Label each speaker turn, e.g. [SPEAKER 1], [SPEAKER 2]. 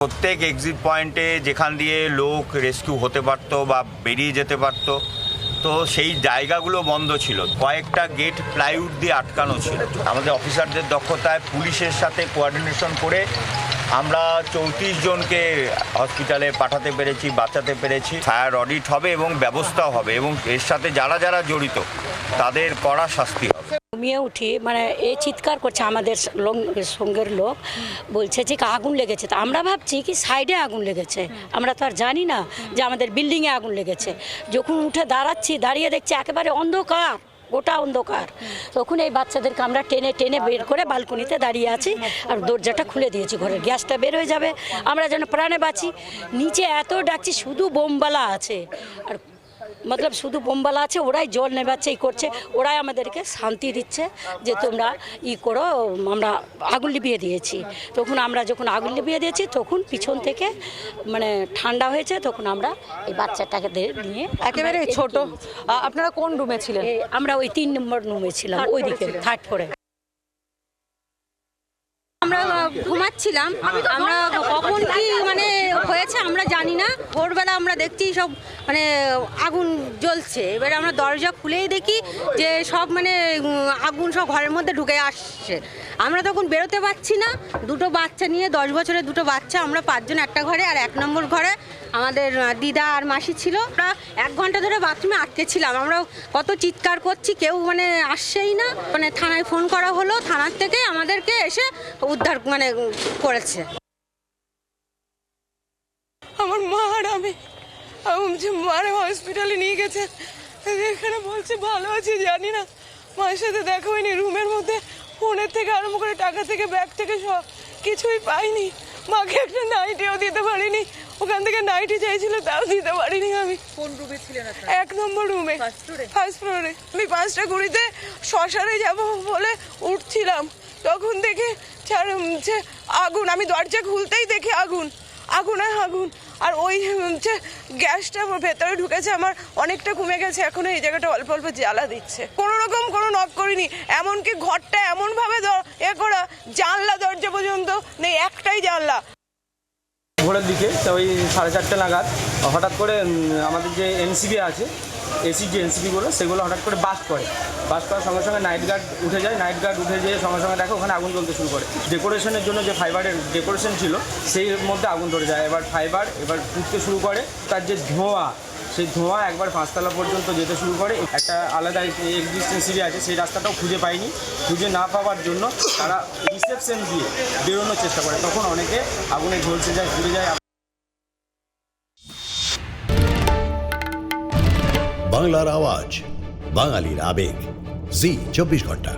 [SPEAKER 1] প্রত্যেক এক্সিট পয়েন্টে যেখান দিয়ে লোক রেস্কিউ হতে পারতো বা বেরিয়ে যেতে পারতো, তো সেই জায়গাগুলো বন্ধ ছিল। কয়েকটা গেট প্লাইউড দিয়ে আটকানো ছিল। আমাদের অফিসারদের দক্ষতায় পুলিশের সাথে কোঅর্ডিনেশন করে আমরা 34 জনকে হসপিটালে পাঠাতে পেরেছি, বাঁচাতে পেরেছি। ফায়ার অডিট হবে এবং ব্যবস্থাও হবে, এবং এর সাথে যারা যারা জড়িত তাদের কড়া শাস্তি হবে।
[SPEAKER 2] ঘুমিয়ে উঠি, মানে এই চিৎকার করছে আমাদের সঙ্গের লোক, বলছে যে আগুন লেগেছে। তা আমরা ভাবছি কি সাইডে আগুন লেগেছে, আমরা তো আর জানি না যে আমাদের বিল্ডিংয়ে আগুন লেগেছে। যখন উঠে দাঁড়িয়ে দেখছি একেবারে অন্ধকার, গোটা অন্ধকার। তখন এই বাচ্চাদেরকে আমরা টেনে টেনে বের করে বালকনিতে দাঁড়িয়ে আছি, আর দরজাটা খুলে দিয়েছি, ঘরের গ্যাসটা বের হয়ে যাবে, আমরা যেন প্রাণে বাঁচি। নিচে এত ডাকছি, শুধু বোমবালা আছে, আর মতলব শুধু বোমবালা আছে, ওরাই জল নেবাচ্ছে, এই করছে, ওরাই আমাদেরকে শান্তি দিচ্ছে যে তোমরা করো। আমরা আগুন লিভিয়ে দিয়েছি। তখন আমরা যখন আগুন লিভিয়ে দিয়েছি, তখন পিছন থেকে মানে ঠান্ডা হয়েছে, তখন আমরা এই বাচ্চাটাকে নিয়ে
[SPEAKER 3] একেবারে ছোট। আপনারা কোন রুমে ছিলেন?
[SPEAKER 2] আমরা ওই 3 নম্বর রুমে ছিলাম, ওইদিকে 3rd ফ্লোরে।
[SPEAKER 4] আমরা ঘুমাচ্ছিলাম, আমরা কখন কি মানে হয়েছে আমরা জানি না। ভোরবেলা আমরা দেখছি সব মানে আগুন জ্বলছে। এবারে আমরা দরজা খুলেই দেখি যে সব মানে আগুন সব ঘরের মধ্যে ঢুকে আসছে। আমরা তখন বেরোতে পারছি না। দুটো বাচ্চা নিয়ে, 10 বছরের দুটো বাচ্চা, আমরা 5 জন একটা ঘরে, আর 1 নম্বর ঘরে আমাদের দিদা আর মাসি ছিল। আমরা 1 ঘন্টা ধরে বাথরুমে আটকে ছিলাম। আমরা কত চিৎকার করছি, কেউ মানে আসছেই না। মানে থানায় ফোন করা হলো, থানার থেকে আমাদেরকে এসে উদ্ধার মানে করেছে।
[SPEAKER 3] আমার মা আর আমি মারে হসপিটালে নিয়ে গেছে, এখানে বলছে ভালো আছে, জানি না। মায়ের সাথে দেখা হয়নি। রুমের মধ্যে ফোনের থেকে আরম্ভ করে টাকা থেকে ব্যাগ থেকে সব কিছুই পাইনি। মাকে একটা নাইটিও দিতে পারিনি। ওখান থেকে নাইটি চাইছিল, তাও দিতে পারিনি আমি। কোন রুমে ছিলেন আপনারা? 1 নম্বর রুমে, ফার্স্ট ফ্লোরে। আমি 5টা কুড়িতে শ্মশানে যাব বলে উঠছিলাম, তখন দেখে আগুন। আমি দরজা খুলতেই দেখি আগুন, আগুন আর আগুন। আর ওই গ্যাসটা ভেতরে ঢুকেছে, আমার অনেকটা কমে গেছে। এখনো এই জায়গাটা অল্প অল্প জ্বালা দিচ্ছে। কোনো রকম কোনো নক করিনি, এমনকি ঘরটা এমনভাবে করা, জানলা দরজা পর্যন্ত নেই, একটাই জানলা।
[SPEAKER 5] ভোরের দিকে তো ওই 4:30 নাগাদ হঠাৎ করে আমাদের যে এনসিবি আছে, এসি যে এনসিবিগুলো, সেগুলো হঠাৎ করে বাস্ট করার সঙ্গে সঙ্গে নাইট গার্ড উঠে যায়। নাইট গার্ড উঠে যেয়ে সঙ্গে সঙ্গে দেখে ওখানে আগুন জ্বলতে শুরু করে। ডেকোরেশনের জন্য যে ফাইবারের ডেকোরেশন ছিল, সেই মধ্যে আগুন ধরে যায়। এবার ফাইবার ফুটতে শুরু করে, তার যে ধোঁয়া, সেই ধোঁয়া একবার 5 তলা পর্যন্ত যেতে শুরু করে। একটা আলাদা এক্সিস্টেন্সিবি আছে, সেই রাস্তাটাও খুঁজে পাইনি। খুঁজে না পাওয়ার জন্য তারা রিসেপশন দিয়ে বেরোনোর চেষ্টা করে। তখন অনেকে আগুনে ঝলসে যায়, ঘুরে যায়।
[SPEAKER 6] বাংলার আওয়াজ, বাঙালির আবেগ, জি 24 ঘন্টা।